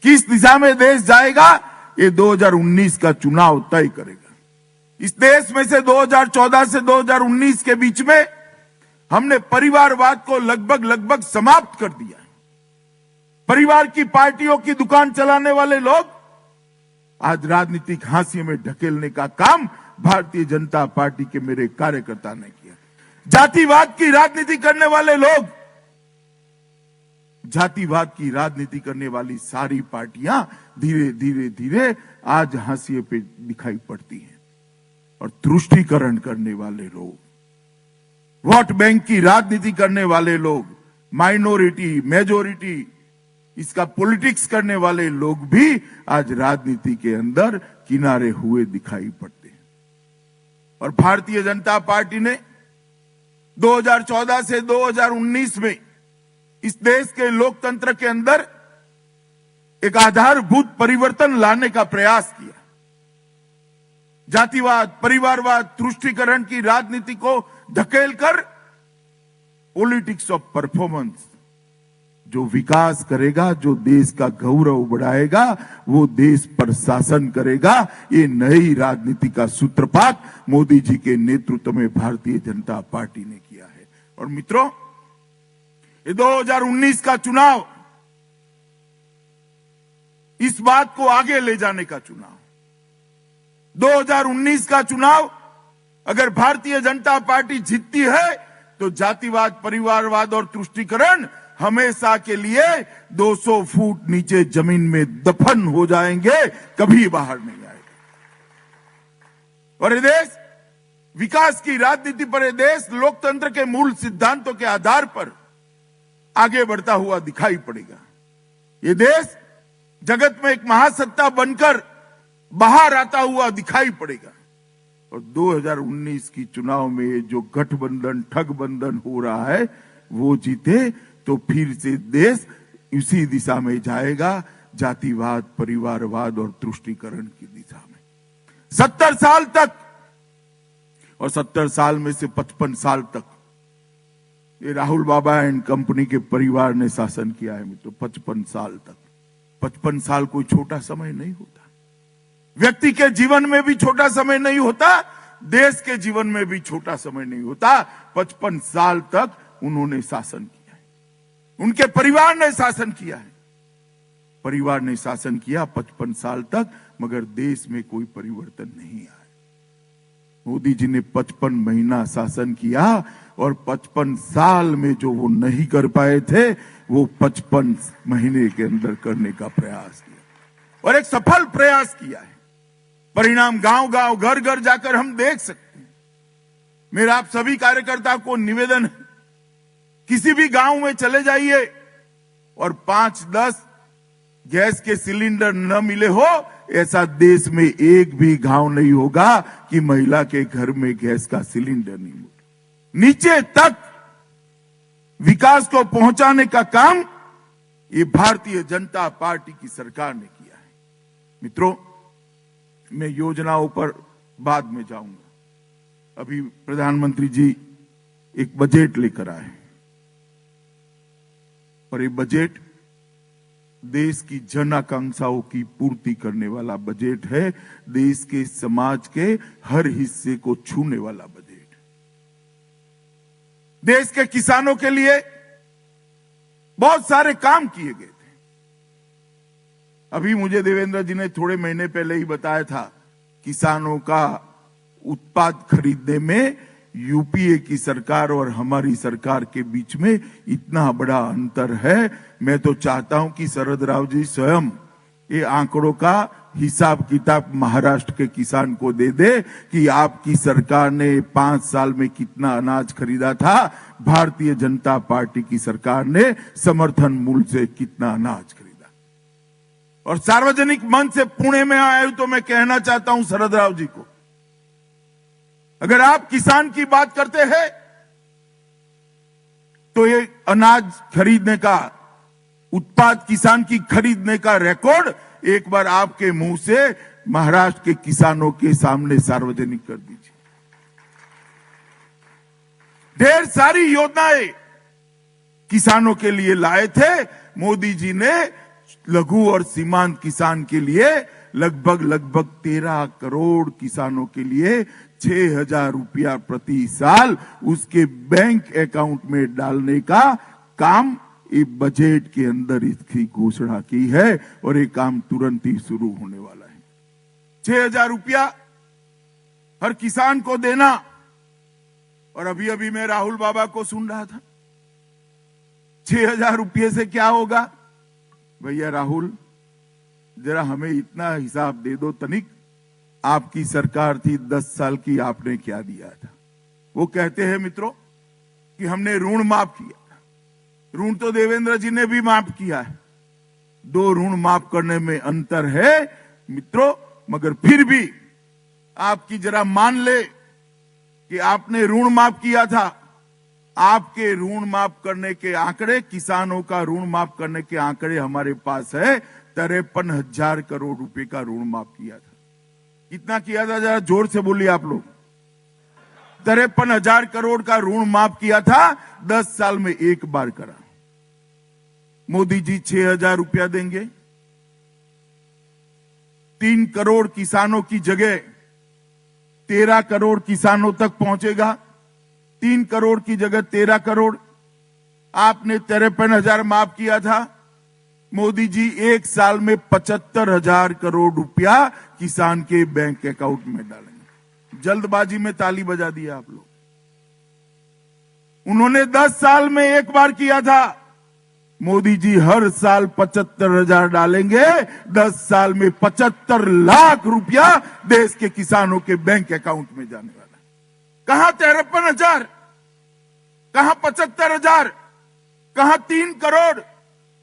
किस दिशा में देश जाएगा, ये 2019 का चुनाव तय करेगा। इस देश में से 2014 से 2019 के बीच में हमने परिवारवाद को लगभग समाप्त कर दिया। परिवार की पार्टियों की दुकान चलाने वाले लोग आज राजनीतिक हाशिए में ढकेलने का काम भारतीय जनता पार्टी के मेरे कार्यकर्ता ने किया। जातिवाद की राजनीति करने वाले लोग, जातिवाद की राजनीति करने वाली सारी पार्टियां धीरे-धीरे आज हाशिए पे दिखाई पड़ती हैं। और तुष्टीकरण करने वाले लोग, वोट बैंक की राजनीति करने वाले लोग, माइनॉरिटी मेजॉरिटी इसका पॉलिटिक्स करने वाले लोग भी आज राजनीति के अंदर किनारे हुए दिखाई पड़ते हैं। और भारतीय जनता पार्टी ने 2014 से 2019 में इस देश के लोकतंत्र के अंदर एक आधारभूत परिवर्तन लाने का प्रयास किया। जातिवाद, परिवारवाद, तुष्टीकरण की राजनीति को धकेलकर पॉलिटिक्स ऑफ परफॉर्मेंस, जो विकास करेगा, जो देश का गौरव बढ़ाएगा, वो देश पर शासन करेगा। ये नई राजनीति का सूत्रपात मोदी जी के नेतृत्व में भारतीय जनता पार्टी ने किया है। और मित्रों, ये 2019 का चुनाव इस बात को आगे ले जाने का चुनाव। 2019 का चुनाव अगर भारतीय जनता पार्टी जीतती है तो जातिवाद, परिवारवाद और तुष्टीकरण हमेशा के लिए 200 फुट नीचे जमीन में दफन हो जाएंगे, कभी बाहर नहीं आएगा। और ये देश विकास की राजनीति पर, ये देश लोकतंत्र के मूल सिद्धांतों के आधार पर आगे बढ़ता हुआ दिखाई पड़ेगा। ये देश जगत में एक महासत्ता बनकर बाहर आता हुआ दिखाई पड़ेगा। और 2019 की चुनाव में जो गठबंधन, ठगबंधन हो रहा है, वो जीते तो फिर से देश उसी दिशा में जाएगा, जातिवाद, परिवारवाद और तुष्टीकरण की दिशा में। 70 साल तक, और 70 साल में से 55 साल तक ये राहुल बाबा एंड कंपनी के परिवार ने शासन किया है। तो 55 साल तक, 55 साल कोई छोटा समय नहीं होता। व्यक्ति के जीवन में भी छोटा समय नहीं होता, देश के जीवन में भी छोटा समय नहीं होता। 55 साल तक उन्होंने शासन किया है, उनके परिवार ने शासन किया है। परिवार ने शासन किया 55 साल तक, मगर देश में कोई परिवर्तन नहीं आया। मोदी जी ने 55 महीना शासन किया और 55 साल में जो वो नहीं कर पाए थे, वो 55 महीने के अंदर करने का प्रयास किया और एक सफल प्रयास किया है। परिणाम गांव-गांव, घर-घर जाकर हम देख सकते हैं। मेरा आप सभी कार्यकर्ताओं को निवेदन है, किसी भी गांव में चले जाइए और 5-10 गैस के सिलेंडर न मिले हो, ऐसा देश में एक भी गांव नहीं होगा कि महिला के घर में गैस का सिलेंडर नहीं मिले। नीचे तक विकास को पहुंचाने का काम ये भारतीय जनता पार्टी की सरकार ने किया है। मित्रों, मैं योजनाओं पर बाद में जाऊंगा। अभी प्रधानमंत्री जी एक बजट लेकर आए और ये बजट देश की जन आकांक्षाओं की पूर्ति करने वाला बजट है। देश के समाज के हर हिस्से को छूने वाला बजट। देश के किसानों के लिए बहुत सारे काम किए गए थे। अभी मुझे देवेंद्र जी ने थोड़े महीने पहले ही बताया था, किसानों का उत्पाद खरीदने में यूपीए की सरकार और हमारी सरकार के बीच में इतना बड़ा अंतर है। मैं तो चाहता हूं कि शरद राव जी स्वयं ये आंकड़ों का हिसाब किताब महाराष्ट्र के किसान को दे दे कि आपकी सरकार ने 5 साल में कितना अनाज खरीदा था, भारतीय जनता पार्टी की सरकार ने समर्थन मूल्य से कितना अनाज खरीदा। और सार्वजनिक मंच से पुणे में आए तो मैं कहना चाहता हूं शरद राव जी को, अगर आप किसान की बात करते हैं तो ये अनाज खरीदने का, उत्पाद किसान की खरीदने का रिकॉर्ड एक बार आपके मुंह से महाराष्ट्र के किसानों के सामने सार्वजनिक कर दीजिए। ढेर सारी योजनाएं किसानों के लिए लाए थे। मोदी जी ने लघु और सीमांत किसान के लिए लगभग 13 करोड़ किसानों के लिए 6,000 रुपया प्रति साल उसके बैंक अकाउंट में डालने का काम ये बजट के अंदर इसकी घोषणा की है और ये काम तुरंत ही शुरू होने वाला है। 6,000 रुपया हर किसान को देना। और अभी मैं राहुल बाबा को सुन रहा था, 6,000 रुपये से क्या होगा? भैया राहुल, जरा हमें इतना हिसाब दे दो तनिक, आपकी सरकार थी 10 साल की, आपने क्या दिया था? वो कहते हैं मित्रों कि हमने ऋण माफ किया। ऋण तो देवेंद्र जी ने भी माफ किया है, 2 ऋण माफ करने में अंतर है मित्रों। मगर फिर भी आपकी जरा मान ले कि आपने ऋण माफ किया था। आपके ऋण माफ करने के आंकड़े, किसानों का ऋण माफ करने के आंकड़े हमारे पास है। 53,000 करोड़ रुपए का ऋण माफ किया था। कितना किया था? जरा जोर से बोलिए आप लोग। 53,000 करोड़ का ऋण माफ किया था, 10 साल में एक बार करा। मोदी जी 6,000 रुपया देंगे, 3 करोड़ किसानों की जगह 13 करोड़ किसानों तक पहुंचेगा। 3 करोड़ की जगह 13 करोड़। आपने 53,000 माफ किया था, मोदी जी 1 साल में 75,000 करोड़ रुपया किसान के बैंक अकाउंट में डालेंगे। जल्दबाजी में ताली बजा दिया आप लोग। उन्होंने 10 साल में एक बार किया था, मोदी जी हर साल 75,000 डालेंगे। 10 साल में 75 लाख रुपया देश के किसानों के बैंक अकाउंट में जाने वाला। कहां 53,000, कहां 75,000, कहां 3 करोड़,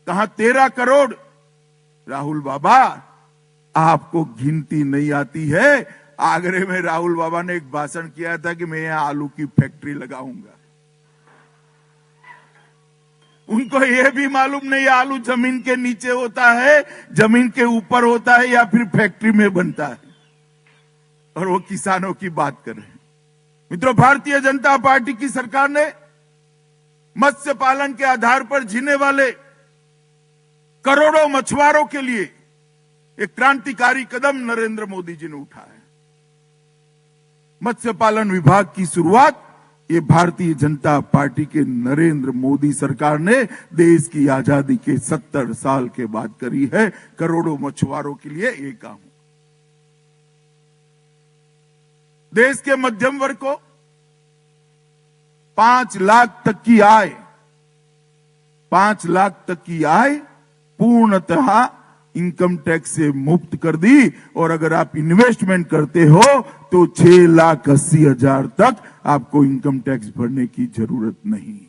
कहां 13 करोड़? राहुल बाबा, आपको गिनती नहीं आती है। आगरे में राहुल बाबा ने एक भाषण किया था कि मैं यहां आलू की फैक्ट्री लगाऊंगा। उनको यह भी मालूम नहीं आलू जमीन के नीचे होता है, जमीन के ऊपर होता है, या फिर फैक्ट्री में बनता है। और वो किसानों की बात कर रहे हैं। मित्रों, भारतीय जनता पार्टी की सरकार ने मत्स्य पालन के आधार पर जीने वाले करोड़ों मछुआरों के लिए एक क्रांतिकारी कदम नरेंद्र मोदी जी ने उठाया है। मत्स्य पालन विभाग की शुरुआत ये भारतीय जनता पार्टी के नरेंद्र मोदी सरकार ने देश की आजादी के 70 साल के बाद करी है। करोड़ों मछुआरों के लिए ये काम। देश के मध्यम वर्ग को 5 लाख तक की आय, 5 लाख तक की आय पूर्णतः इनकम टैक्स से मुक्त कर दी। और अगर आप इन्वेस्टमेंट करते हो तो 6,80,000 तक आपको इनकम टैक्स भरने की जरूरत नहीं।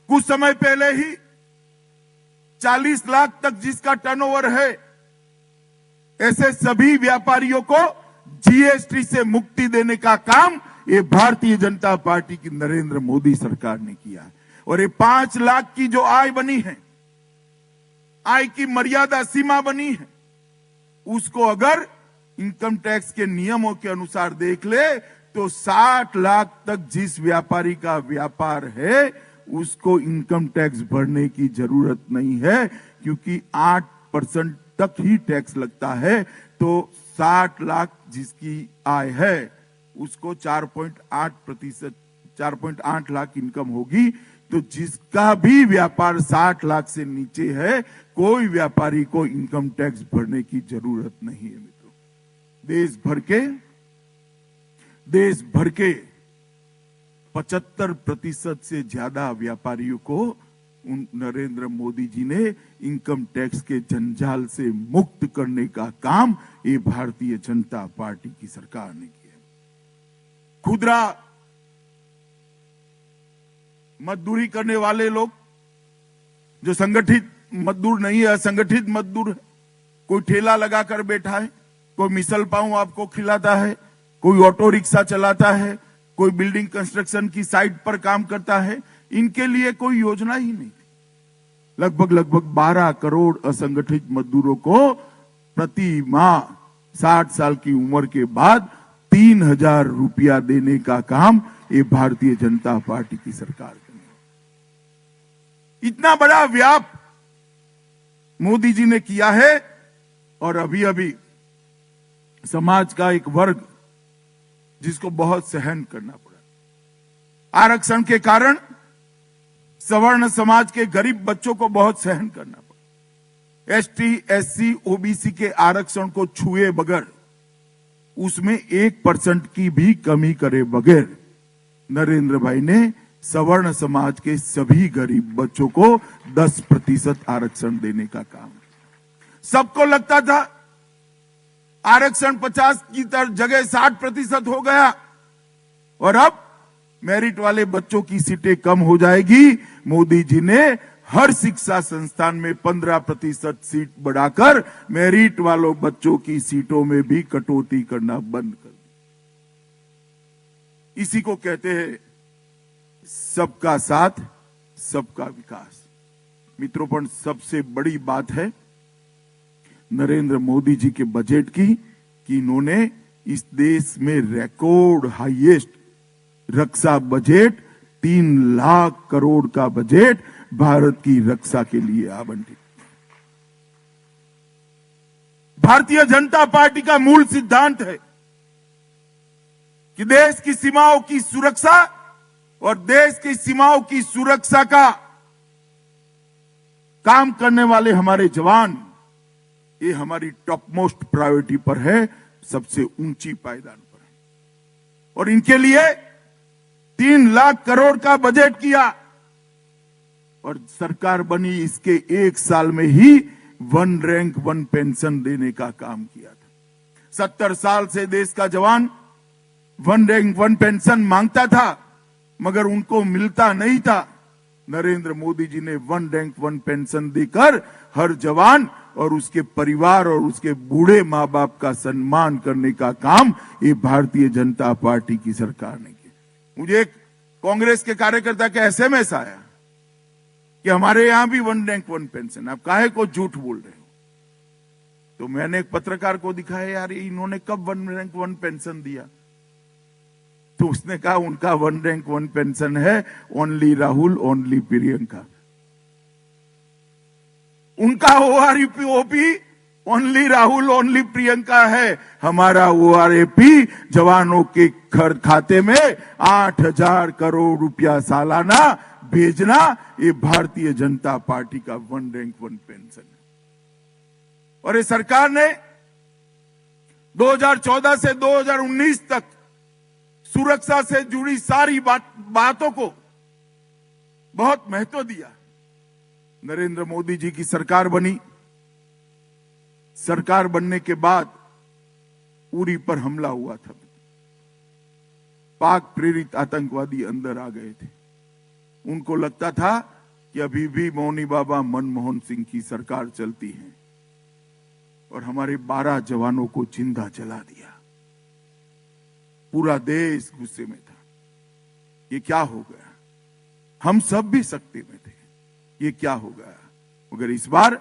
कुछ समय पहले ही 40 लाख तक जिसका टर्नओवर है, ऐसे सभी व्यापारियों को जीएसटी से मुक्ति देने का काम ये भारतीय जनता पार्टी की नरेंद्र मोदी सरकार ने किया है। और ये 5 लाख की जो आय बनी है, आय की मर्यादा सीमा बनी है, उसको अगर इनकम टैक्स के नियमों के अनुसार देख ले तो 60 लाख तक जिस व्यापारी का व्यापार है उसको इनकम टैक्स भरने की जरूरत नहीं है, क्योंकि 8% तक ही टैक्स लगता है। तो 60 लाख जिसकी आय है उसको 4.8 लाख इनकम होगी। तो जिसका भी व्यापार 60 लाख से नीचे है, कोई व्यापारी को इनकम टैक्स भरने की जरूरत नहीं है। मित्रों, देश भर के 75% से ज्यादा व्यापारियों को नरेंद्र मोदी जी ने इनकम टैक्स के जंजाल से मुक्त करने का काम ये भारतीय जनता पार्टी की सरकार ने किया। खुदरा मजदूरी करने वाले लोग, जो संगठित मजदूर नहीं है, असंगठित मजदूर है, कोई ठेला लगाकर बैठा है, कोई मिसल पाव आपको खिलाता है, कोई ऑटो रिक्शा चलाता है, कोई बिल्डिंग कंस्ट्रक्शन की साइट पर काम करता है, इनके लिए कोई योजना ही नहीं। लगभग 12 करोड़ असंगठित मजदूरों को प्रति माह 60 साल की उम्र के बाद 3,000 रुपया देने का काम ये भारतीय जनता पार्टी की सरकार करेगी। इतना बड़ा व्याप मोदी जी ने किया है। और अभी अभी समाज का एक वर्ग जिसको बहुत सहन करना पड़ा, आरक्षण के कारण सवर्ण समाज के गरीब बच्चों को बहुत सहन करना पड़ा। एसटी, एससी, ओबीसी के आरक्षण को छुए बगैर, उसमें 1% की भी कमी करे बगैर नरेंद्र भाई ने सवर्ण समाज के सभी गरीब बच्चों को 10% आरक्षण देने का काम। सबको लगता था आरक्षण 50 की जगह 60% हो गया और अब मेरिट वाले बच्चों की सीटें कम हो जाएगी। मोदी जी ने हर शिक्षा संस्थान में 15% सीट बढ़ाकर मेरिट वालों बच्चों की सीटों में भी कटौती करना बंद कर दी। इसी को कहते हैं सबका साथ सबका विकास। मित्रों, पर सबसे बड़ी बात है नरेंद्र मोदी जी के बजट की कि इन्होंने इस देश में रिकॉर्ड हाईएस्ट रक्षा बजट 3 लाख करोड़ का बजट भारत की रक्षा के लिए आवंटित। भारतीय जनता पार्टी का मूल सिद्धांत है कि देश की सीमाओं की सुरक्षा और देश की सीमाओं की सुरक्षा का काम करने वाले हमारे जवान, ये हमारी टॉप मोस्ट प्रायोरिटी पर है, सबसे ऊंची पायदान पर है। और इनके लिए 3 लाख करोड़ का बजट किया और सरकार बनी इसके 1 साल में ही 1 रैंक 1 पेंशन देने का काम किया था। 70 साल से देश का जवान 1 रैंक 1 पेंशन मांगता था मगर उनको मिलता नहीं था। नरेंद्र मोदी जी ने 1 रैंक 1 पेंशन देकर हर जवान और उसके परिवार और उसके बूढ़े मां बाप का सम्मान करने का काम ये भारतीय जनता पार्टी की सरकार ने किया। मुझे एक कांग्रेस के कार्यकर्ता का एसएमएस आया कि हमारे यहां भी 1 रैंक 1 पेंशन, आप काहे को झूठ बोल रहे हो? तो मैंने एक पत्रकार को दिखाया, यार इन्होंने कब 1 रैंक 1 पेंशन दिया? तो उसने कहा उनका 1 रैंक 1 पेंशन है ओनली राहुल, ओनली प्रियंका। उनका ORP only Rahul, only Priyanka है। हमारा ओआरपी जवानों के घर खाते में 8,000 करोड़ रुपया सालाना भेजना, ये भारतीय जनता पार्टी का 1 रैंक 1 पेंशन है। और ये सरकार ने 2014 से 2019 तक सुरक्षा से जुड़ी सारी बातों को बहुत महत्व दिया। नरेंद्र मोदी जी की सरकार बनी, सरकार बनने के बाद उरी पर हमला हुआ था। पाक प्रेरित आतंकवादी अंदर आ गए थे। उनको लगता था कि अभी भी मौनी बाबा मनमोहन सिंह की सरकार चलती है और हमारे 12 जवानों को जिंदा जला दिया। पूरा देश गुस्से में था, ये क्या हो गया? हम सब भी सख्ती में थे, ये क्या हो गया? मगर इस बार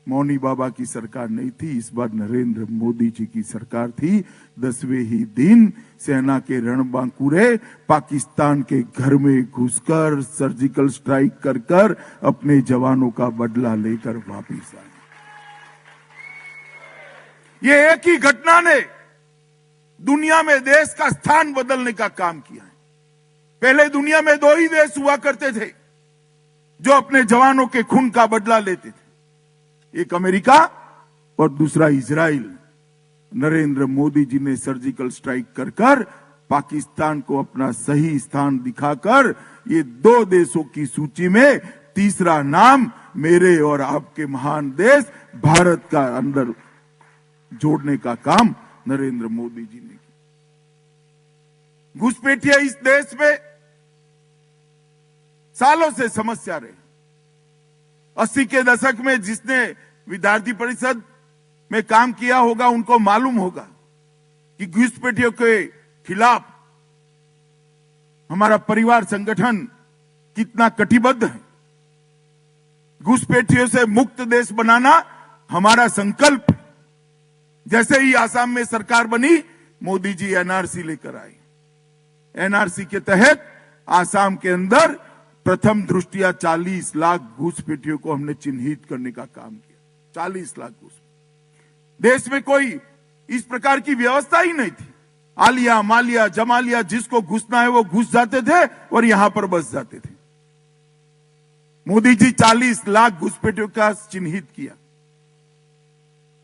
मौनी बाबा की सरकार नहीं थी, इस बार नरेंद्र मोदी जी की सरकार थी। 10वें ही दिन सेना के रणबांकुरे पाकिस्तान के घर में घुसकर सर्जिकल स्ट्राइक कर कर अपने जवानों का बदला लेकर वापस आए। ये एक ही घटना ने दुनिया में देश का स्थान बदलने का काम किया है। पहले दुनिया में 2 ही देश हुआ करते थे जो अपने जवानों के खून का बदला लेते थे, एक अमेरिका और दूसरा इजराइल। नरेंद्र मोदी जी ने सर्जिकल स्ट्राइक कर कर पाकिस्तान को अपना सही स्थान दिखाकर ये 2 देशों की सूची में तीसरा नाम मेरे और आपके महान देश भारत का अंदर जोड़ने का काम नरेंद्र मोदी जी ने किया। घुसपैठिया इस देश में सालों से समस्या रही। 80 के दशक में जिसने विद्यार्थी परिषद में काम किया होगा उनको मालूम होगा कि घुसपैठियों के खिलाफ हमारा परिवार संगठन कितना कटिबद्ध है। घुसपैठियों से मुक्त देश बनाना हमारा संकल्प। जैसे ही आसाम में सरकार बनी, मोदी जी एनआरसी लेकर आए। एनआरसी के तहत आसाम के अंदर प्रथम दृष्टिया 40 लाख घुसपैठियों को हमने चिन्हित करने का काम किया। 40 लाख घुस, देश में कोई इस प्रकार की व्यवस्था ही नहीं थी। आलिया मालिया जमालिया जिसको घुसना है वो घुस जाते थे और यहां पर बस जाते थे। मोदी जी 40 लाख घुसपैठियों का चिन्हित किया।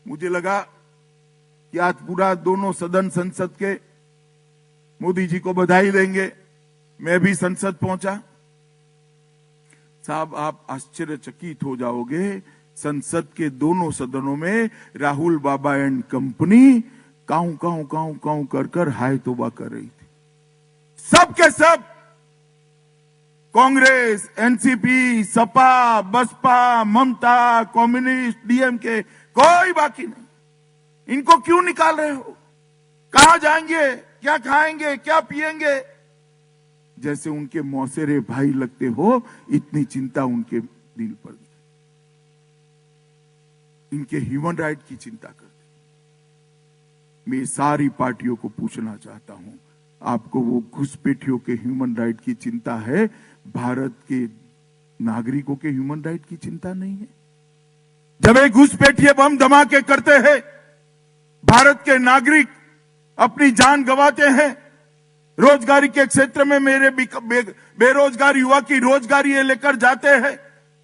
मुझे लगा कि आज पूरा दोनों सदन संसद के मोदी जी को बधाई देंगे। मैं भी संसद पहुंचा। साहब, आप आश्चर्यचकित हो जाओगे, संसद के दोनों सदनों में राहुल बाबा एंड कंपनी काऊ काऊ काऊ काऊ कर कर हाय तौबा कर रही थी। सब के सब, कांग्रेस, एनसीपी, सपा, बसपा, ममता, कम्युनिस्ट, डीएमके, कोई बाकी नहीं। इनको क्यों निकाल रहे हो? कहां जाएंगे? क्या खाएंगे? क्या पिएंगे? जैसे उनके मौसेरे भाई लगते हो, इतनी चिंता उनके दिल पर। इनके ह्यूमन राइट की चिंता करते। मैं सारी पार्टियों को पूछना चाहता हूं, आपको वो घुसपैठियों के ह्यूमन राइट की चिंता है, भारत के नागरिकों के ह्यूमन राइट की चिंता नहीं है? जब एक घुसपैठिए बम धमाके करते हैं, भारत के नागरिक अपनी जान गंवाते हैं। रोजगारी के क्षेत्र में मेरे बेरोजगार युवा की रोजगारी लेकर जाते हैं।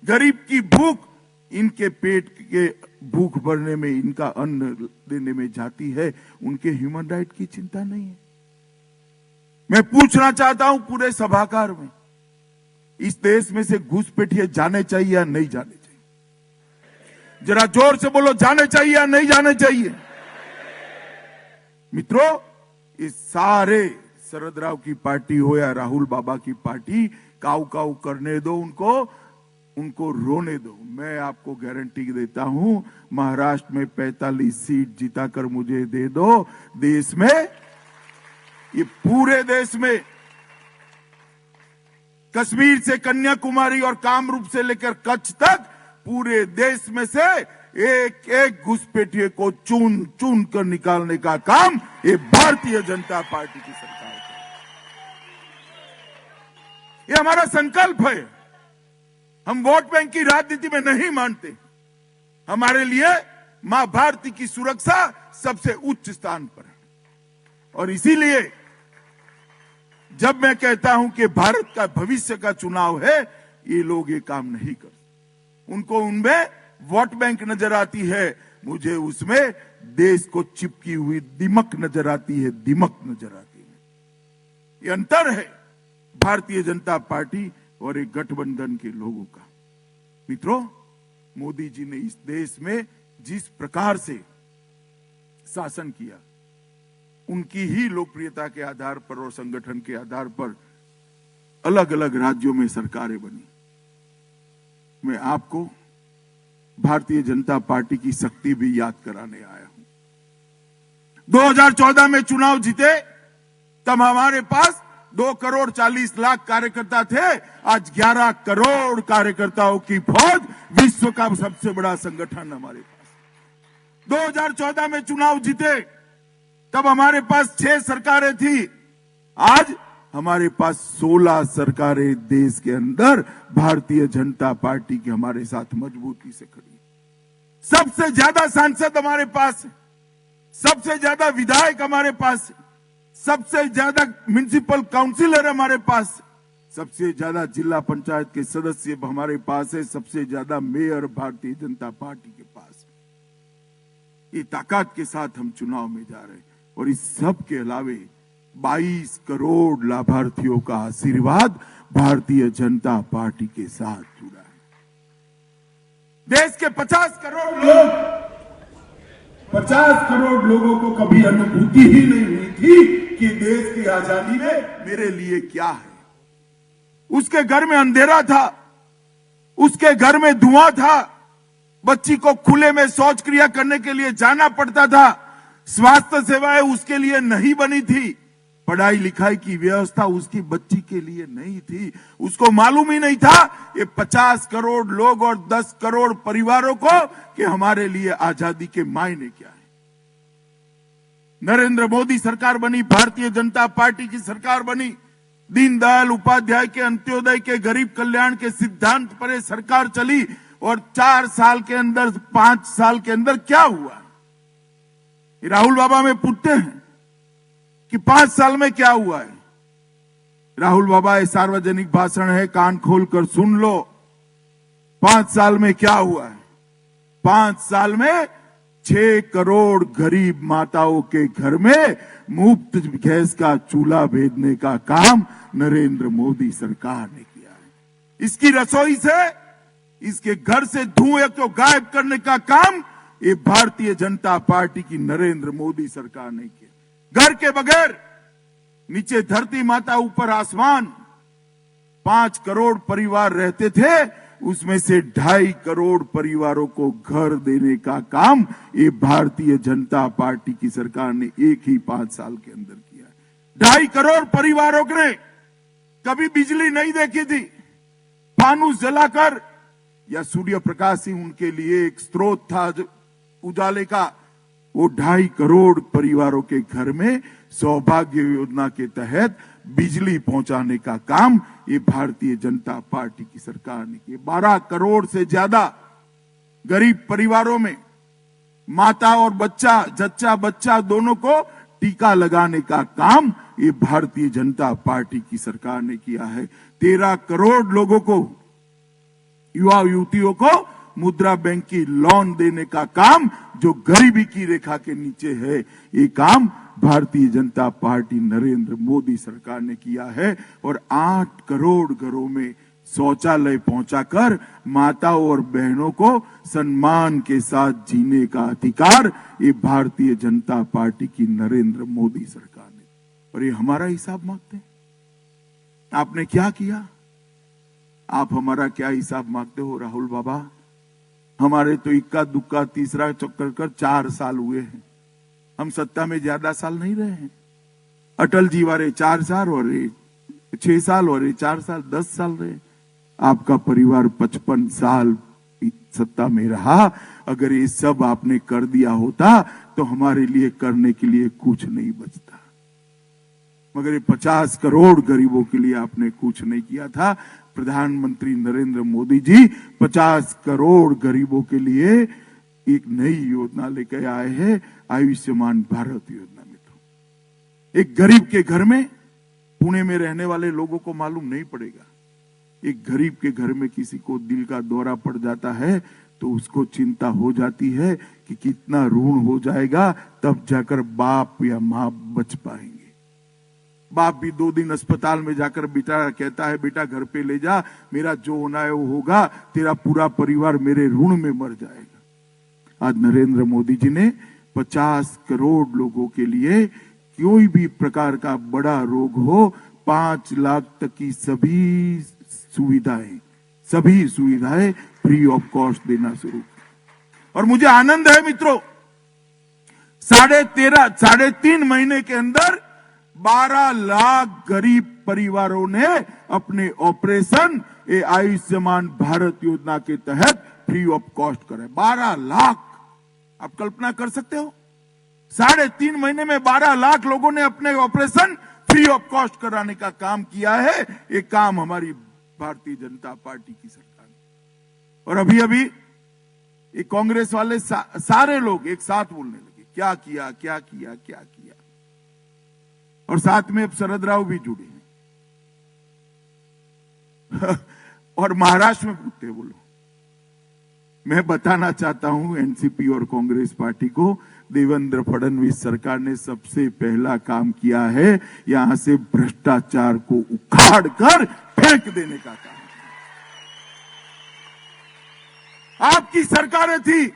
गरीब की भूख इनके पेट के भूख भरने में, इनका अन्न देने में जाती है। उनके ह्यूमन राइट की चिंता नहीं है। मैं पूछना चाहता हूं पूरे सभागार में, इस देश में से घुसपैठिए जाने चाहिए या नहीं जाने चाहिए? जरा जोर से बोलो, जाने चाहिए या नहीं जाने चाहिए? मित्रों, इस सारे शरद राव की पार्टी हो या राहुल बाबा की पार्टी, काऊ काऊ करने दो उनको रोने दो। मैं आपको गारंटी देता हूं, महाराष्ट्र में 45 सीट जीताकर मुझे दे दो। देश में, ये पूरे देश में, कश्मीर से कन्याकुमारी और कामरूप से लेकर कच्छ तक पूरे देश में से एक एक घुसपैठिए को चुन चुन कर निकालने का काम ये भारतीय जनता पार्टी की सरकार का। ये हमारा संकल्प है। हम वोट बैंक की राजनीति में नहीं मानते। हमारे लिए मां भारती की सुरक्षा सबसे उच्च स्थान पर है। और इसीलिए जब मैं कहता हूं कि भारत का भविष्य का चुनाव है, ये लोग ये काम नहीं करते। उनको उनमें वोट बैंक नजर आती है, मुझे उसमें देश को चिपकी हुई दिमक नजर आती है, दिमक नजर आती है। ये अंतर है भारतीय जनता पार्टी और एक गठबंधन के लोगों का। मित्रों, मोदी जी ने इस देश में जिस प्रकार से शासन किया, उनकी ही लोकप्रियता के आधार पर और संगठन के आधार पर अलग अलग राज्यों में सरकारें बनी। मैं आपको भारतीय जनता पार्टी की शक्ति भी याद कराने आया हूं। 2014 में चुनाव जीते तब हमारे पास 2 करोड़ 40 लाख कार्यकर्ता थे। आज 11 करोड़ कार्यकर्ताओं की फौज, विश्व का सबसे बड़ा संगठन हमारे पास। 2014 में चुनाव जीते तब हमारे पास 6 सरकारें थी। आज हमारे पास 16 सरकारें देश के अंदर भारतीय जनता पार्टी की हमारे साथ मजबूती से खड़ी। सबसे ज्यादा सांसद हमारे पास है, सबसे ज्यादा विधायक हमारे पास है, सबसे ज्यादा म्युनिसिपल काउंसिलर हमारे पास है, सबसे ज्यादा जिला पंचायत के सदस्य हमारे पास है, सबसे ज्यादा मेयर भारतीय जनता पार्टी के पास है। ये ताकत के साथ हम चुनाव में जा रहे हैं। और इस सब के अलावे 22 करोड़ लाभार्थियों का आशीर्वाद भारतीय जनता पार्टी के साथ जुड़ा है। देश के 50 करोड़ लोगों को कभी अनुभूति ही नहीं हुई थी कि देश की आजादी में मेरे लिए क्या है। उसके घर में अंधेरा था, उसके घर में धुआं था, बच्ची को खुले में शौच क्रिया करने के लिए जाना पड़ता था, स्वास्थ्य सेवाएं उसके लिए नहीं बनी थी, पढ़ाई लिखाई की व्यवस्था उसकी बच्ची के लिए नहीं थी। उसको मालूम ही नहीं था ये 50 करोड़ लोग और 10 करोड़ परिवारों को कि हमारे लिए आजादी के मायने क्या है। नरेंद्र मोदी सरकार बनी, भारतीय जनता पार्टी की सरकार बनी, दीनदयाल उपाध्याय के अंत्योदय के गरीब कल्याण के सिद्धांत पर ये सरकार चली और 4 साल के अंदर 5 साल के अंदर क्या हुआ? राहुल बाबा में पूछते हैं कि 5 साल में क्या हुआ है? राहुल बाबा, ये सार्वजनिक भाषण है, कान खोलकर सुन लो। 5 साल में क्या हुआ है? 5 साल में 6 करोड़ गरीब माताओं के घर में मुफ्त गैस का चूल्हा भेजने का काम नरेंद्र मोदी सरकार ने किया है। इसकी रसोई से, इसके घर से धुएं को गायब करने का काम ये भारतीय जनता पार्टी की नरेंद्र मोदी सरकार ने किया। घर के बगैर नीचे धरती माता ऊपर आसमान, 5 करोड़ परिवार रहते थे, उसमें से 2.5 करोड़ परिवारों को घर देने का काम ये भारतीय जनता पार्टी की सरकार ने एक ही 5 साल के अंदर किया है। 2.5 करोड़ परिवारों ने कभी बिजली नहीं देखी थी। फानूस जलाकर या सूर्य प्रकाश ही उनके लिए एक स्रोत था उजाले का। वो 2.5 करोड़ परिवारों के घर में सौभाग्य योजना के तहत बिजली पहुंचाने का काम ये भारतीय जनता पार्टी की सरकार ने किया। 12 करोड़ से ज्यादा गरीब परिवारों में माता और बच्चा, जच्चा बच्चा दोनों को टीका लगाने का काम ये भारतीय जनता पार्टी की सरकार ने किया है। 13 करोड़ लोगों को, युवा युवतियों को मुद्रा बैंक की लोन देने का काम जो गरीबी की रेखा के नीचे है, ये काम भारतीय जनता पार्टी नरेंद्र मोदी सरकार ने किया है। और 8 करोड़ घरों में शौचालय पहुंचाकर माताओं और बहनों को सम्मान के साथ जीने का अधिकार ये भारतीय जनता पार्टी की नरेंद्र मोदी सरकार ने। और ये हमारा हिसाब मांगते हैं। आपने क्या किया? आप हमारा क्या हिसाब मांगते हो राहुल बाबा? हमारे तो इक्का दुक्का तीसरा चक्कर कर 4 साल हुए हैं। हम सत्ता में ज्यादा साल नहीं रहे हैं। अटल जी वाले 4 साल और 6 साल और 4 साल 10 साल रहे। आपका परिवार 55 साल सत्ता में रहा। अगर ये सब आपने कर दिया होता तो हमारे लिए करने के लिए कुछ नहीं बचता। मगर ये 50 करोड़ गरीबों के लिए आपने कुछ नहीं किया था। प्रधानमंत्री नरेंद्र मोदी जी 50 करोड़ गरीबों के लिए एक नई योजना लेकर आए हैं, आयुष्मान भारत योजना। मित्रों, एक गरीब के घर में, पुणे में रहने वाले लोगों को मालूम नहीं पड़ेगा, एक गरीब के घर में किसी को दिल का दौरा पड़ जाता है तो उसको चिंता हो जाती है कि कितना ऋण हो जाएगा, तब जाकर बाप या मां बच पाएंगे। बाप भी 2 दिन अस्पताल में जाकर बेटा कहता है, बेटा घर पे ले जा, मेरा जो होना है वो होगा, तेरा पूरा परिवार मेरे ऋण में मर जाएगा। आज नरेंद्र मोदी जी ने 50 करोड़ लोगों के लिए कोई भी प्रकार का बड़ा रोग हो, 5 लाख तक की सभी सुविधाएं फ्री ऑफ कॉस्ट देना शुरू। और मुझे आनंद है मित्रों, 3.5 महीने के अंदर 12 लाख गरीब परिवारों ने अपने ऑपरेशन ये आयुष्मान भारत योजना के तहत फ्री ऑफ कॉस्ट करे। 12 लाख, आप कल्पना कर सकते हो? 3.5 महीने में 12 लाख लोगों ने अपने ऑपरेशन फ्री ऑफ कॉस्ट कराने का काम किया है। ये काम हमारी भारतीय जनता पार्टी की सरकार ने। और अभी ये कांग्रेस वाले सारे लोग एक साथ बोलने लगे, क्या किया क्या किया क्या किया। और साथ में अब शरद राव भी जुड़े हैं। और महाराष्ट्र में पूछते हैं, बोलो। मैं बताना चाहता हूं एनसीपी और कांग्रेस पार्टी को, देवेंद्र फडणवीस सरकार ने सबसे पहला काम किया है, यहां से भ्रष्टाचार को उखाड़ कर फेंक देने का काम। आपकी सरकारें थी,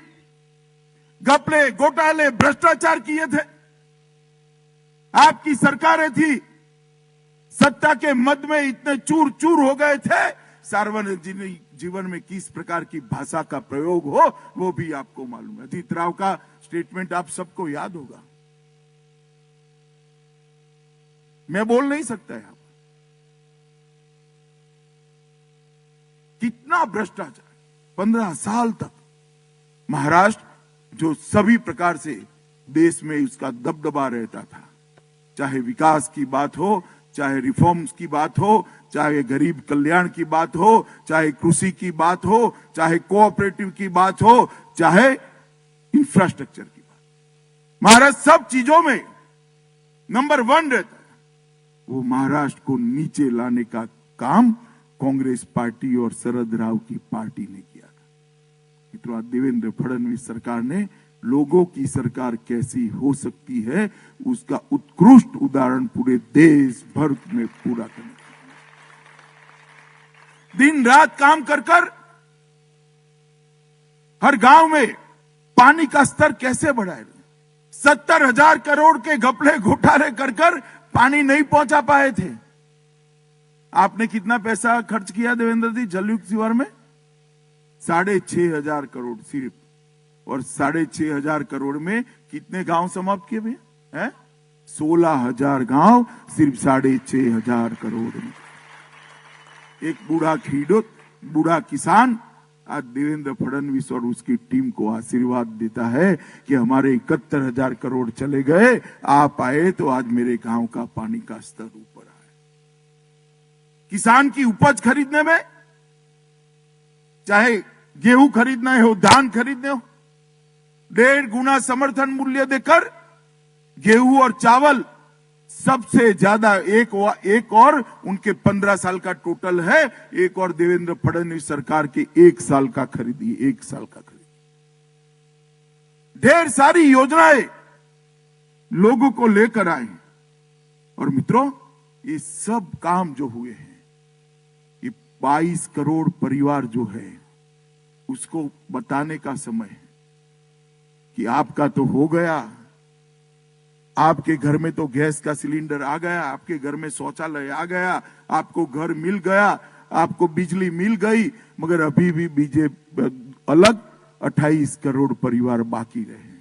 घपले घोटाले भ्रष्टाचार किए थे। आपकी सरकारें थी, सत्ता के मद में इतने चूर चूर हो गए थे, सार्वजनिक जीवन में किस प्रकार की भाषा का प्रयोग हो वो भी आपको मालूम है। अजीत राव का स्टेटमेंट आप सबको याद होगा, मैं बोल नहीं सकता यहां पर। कितना भ्रष्टाचार, 15 साल तक महाराष्ट्र जो सभी प्रकार से देश में उसका दबदबा रहता था, चाहे विकास की बात हो, चाहे रिफॉर्म्स की बात हो, चाहे गरीब कल्याण की बात हो, चाहे कृषि की बात हो, चाहे कोऑपरेटिव की बात हो, चाहे इंफ्रास्ट्रक्चर की बात। महाराष्ट्र सब चीजों में नंबर 1 रहता है। वो महाराष्ट्र को नीचे लाने का काम कांग्रेस पार्टी और शरद राव की पार्टी ने किया था। मित्रों, देवेंद्र फडणवीस सरकार ने लोगों की सरकार कैसी हो सकती है उसका उत्कृष्ट उदाहरण पूरे देश भर में पूरा करने, दिन रात काम कर कर हर गांव में पानी का स्तर कैसे बढ़ाए। 70,000 करोड़ के घपले घोटाले कर कर पानी नहीं पहुंचा पाए थे। आपने कितना पैसा खर्च किया देवेंद्र जी जलयुक्त शिविर में? 6,500 करोड़ सिर्फ। और 6,500 करोड़ में कितने गांव समाप्त किए भैया? 16,000 गांव सिर्फ 6,500 करोड़ में। एक बूढ़ा खेडूत, बूढ़ा किसान आज देवेंद्र फडणवीस और उसकी टीम को आशीर्वाद देता है कि हमारे 71,000 करोड़ चले गए, आप आए तो आज मेरे गांव का पानी का स्तर ऊपर आए। किसान की उपज खरीदने में, चाहे गेहूं खरीदना हो, धान खरीदने हो, 1.5 गुना समर्थन मूल्य देकर गेहूं और चावल सबसे ज्यादा एक और उनके 15 साल का टोटल है, एक और देवेंद्र फडणवीस सरकार के 1 साल का खरीदी, 1 साल का खरीदी। ढेर सारी योजनाएं लोगों को लेकर आए। और मित्रों, ये सब काम जो हुए हैं, ये 22 करोड़ परिवार जो है उसको बताने का समय है कि आपका तो हो गया, आपके घर में तो गैस का सिलेंडर आ गया, आपके घर में शौचालय आ गया, आपको घर मिल गया, आपको बिजली मिल गई, मगर अभी भी बीजेपी अलग 28 करोड़ परिवार बाकी रहे।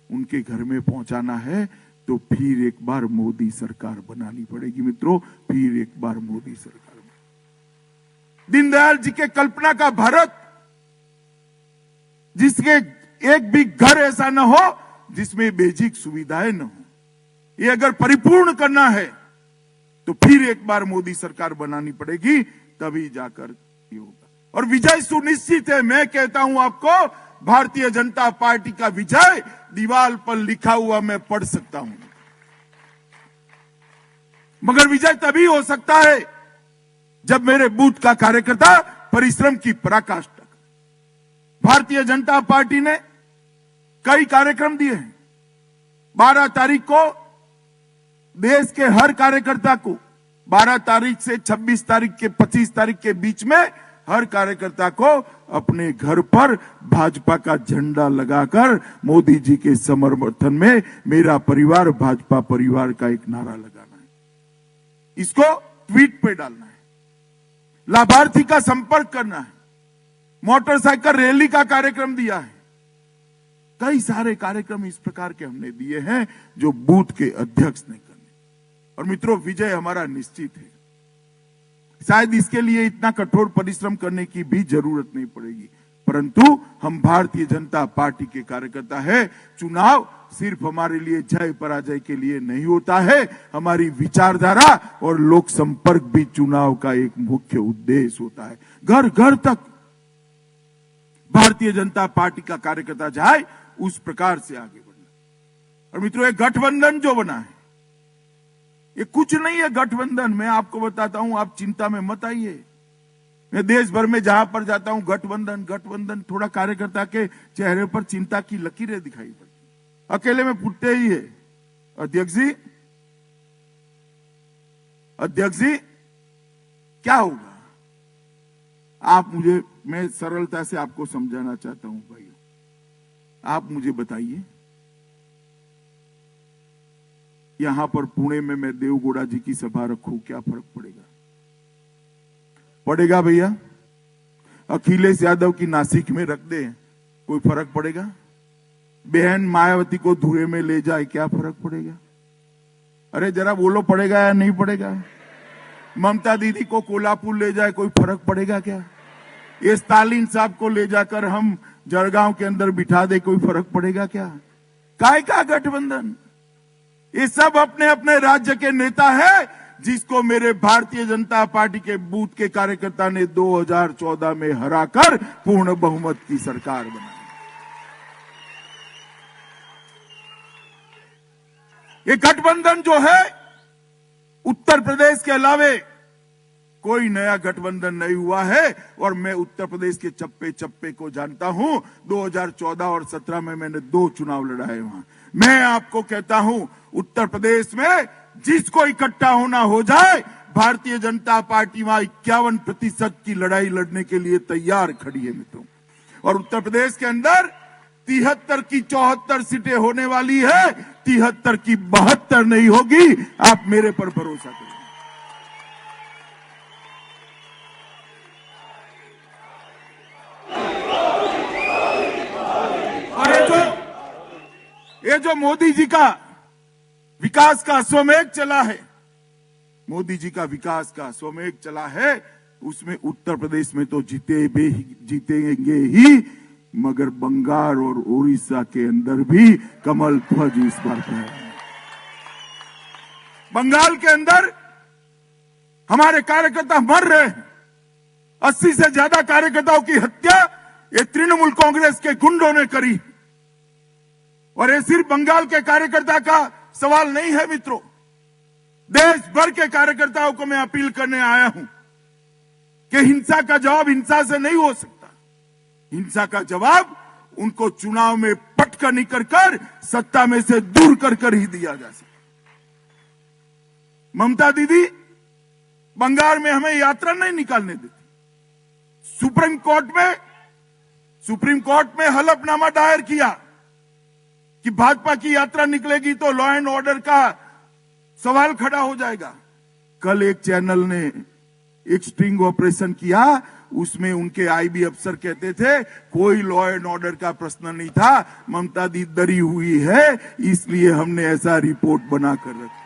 उनके घर में पहुंचाना है तो फिर एक बार मोदी सरकार बनानी पड़ेगी। मित्रों, फिर एक बार मोदी सरकार। दीनदयाल जी के कल्पना का भारत, जिसके एक भी घर ऐसा न हो जिसमें बेसिक सुविधाएं न हो, ये अगर परिपूर्ण करना है तो फिर एक बार मोदी सरकार बनानी पड़ेगी, तभी जाकर ये होगा। और विजय सुनिश्चित है। मैं कहता हूं आपको, भारतीय जनता पार्टी का विजय दीवार पर लिखा हुआ मैं पढ़ सकता हूं, मगर विजय तभी हो सकता है जब मेरे बूथ का कार्यकर्ता परिश्रम की पराकाष्ठा करे। भारतीय जनता पार्टी ने कई कार्यक्रम दिए हैं। 12 तारीख को देश के हर कार्यकर्ता को, 12 तारीख से 26 तारीख के 25 तारीख के बीच में हर कार्यकर्ता को अपने घर पर भाजपा का झंडा लगाकर मोदी जी के समर्थन में मेरा परिवार भाजपा परिवार का एक नारा लगाना है। इसको ट्वीट पे डालना है, लाभार्थी का संपर्क करना है, मोटरसाइकिल रैली का कार्यक्रम दिया है। कई सारे कार्यक्रम इस प्रकार के हमने दिए हैं जो बूथ के अध्यक्ष ने करने। और मित्रों, विजय हमारा निश्चित है। शायद इसके लिए इतना कठोर परिश्रम करने की भी जरूरत नहीं पड़ेगी, परंतु हम भारतीय जनता पार्टी के कार्यकर्ता है। चुनाव सिर्फ हमारे लिए जय पराजय के लिए नहीं होता है, हमारी विचारधारा और लोक संपर्क भी चुनाव का एक मुख्य उद्देश्य होता है। घर घर तक भारतीय जनता पार्टी का कार्यकर्ता जाए, उस प्रकार से आगे बढ़ना। और मित्रों, एक गठबंधन जो बना है, ये कुछ नहीं है। गठबंधन मैं आपको बताता हूं, आप चिंता में मत आइए। मैं देश भर में जहां पर जाता हूं, गठबंधन गठबंधन, थोड़ा कार्यकर्ता के चेहरे पर चिंता की लकीरें दिखाई पड़ती। अकेले में पूछते ही है, अध्यक्ष जी क्या होगा? आप मुझे, मैं सरलता से आपको समझाना चाहता हूं भाइयों, आप मुझे बताइए, यहां पर पुणे में मैं देवगौड़ा जी की सभा रखूं, क्या फर्क पड़ेगा? पड़ेगा भैया? अखिलेश यादव की नासिक में रख दे, कोई फर्क पड़ेगा? बहन मायावती को धुरे में ले जाए, क्या फर्क पड़ेगा? अरे जरा बोलो, पड़ेगा या नहीं पड़ेगा? ममता दीदी को कोल्हापुर ले जाए, कोई फर्क पड़ेगा क्या? ये स्टालिन साहब को ले जाकर हम जलगांव के अंदर बिठा दे, कोई फर्क पड़ेगा क्या? काय का गठबंधन? ये सब अपने अपने राज्य के नेता है, जिसको मेरे भारतीय जनता पार्टी के बूथ के कार्यकर्ता ने 2014 में हराकर पूर्ण बहुमत की सरकार बनाई। ये गठबंधन जो है, उत्तर प्रदेश के अलावे कोई नया गठबंधन नहीं हुआ है और मैं उत्तर प्रदेश के चप्पे चप्पे को जानता हूं। 2014 और 17 में मैंने 2 चुनाव लड़ाए वहां। मैं आपको कहता हूं, उत्तर प्रदेश में जिसको इकट्ठा होना हो जाए, भारतीय जनता पार्टी वहां 51% की लड़ाई लड़ने के लिए तैयार खड़ी है मित्रों। और उत्तर प्रदेश के अंदर 73 की 74 सीटें होने वाली है, 73 की 72 नहीं होगी। आप मेरे पर भरोसा करें। और ये जो मोदी जी का विकास का अश्वमेध चला है, मोदी जी का विकास का अश्वमेध चला है, उसमें उत्तर प्रदेश में तो जीतेंगे ही, मगर बंगाल और उड़ीसा के अंदर भी कमल ध्वज इस बार है। बंगाल के अंदर हमारे कार्यकर्ता मर रहे हैं। 80 से ज्यादा कार्यकर्ताओं की हत्या ये तृणमूल कांग्रेस के गुंडों ने करी। और ये सिर्फ बंगाल के कार्यकर्ता का सवाल नहीं है मित्रों, देश भर के कार्यकर्ताओं को मैं अपील करने आया हूं कि हिंसा का जवाब हिंसा से नहीं हो सकता। हिंसा का जवाब उनको चुनाव में पटकर निकल कर सत्ता में से दूर कर ही दिया जा सकता। ममता दीदी बंगाल में हमें यात्रा नहीं निकालने देती। सुप्रीम कोर्ट में हलफनामा दायर किया कि भाजपा की यात्रा निकलेगी तो लॉ एंड ऑर्डर का सवाल खड़ा हो जाएगा। कल एक चैनल ने एक स्ट्रिंग ऑपरेशन किया, उसमें उनके आईबी अफसर कहते थे कोई लॉ एंड ऑर्डर का प्रश्न नहीं था, ममता दी डरी हुई है इसलिए हमने ऐसा रिपोर्ट बना कर रखा।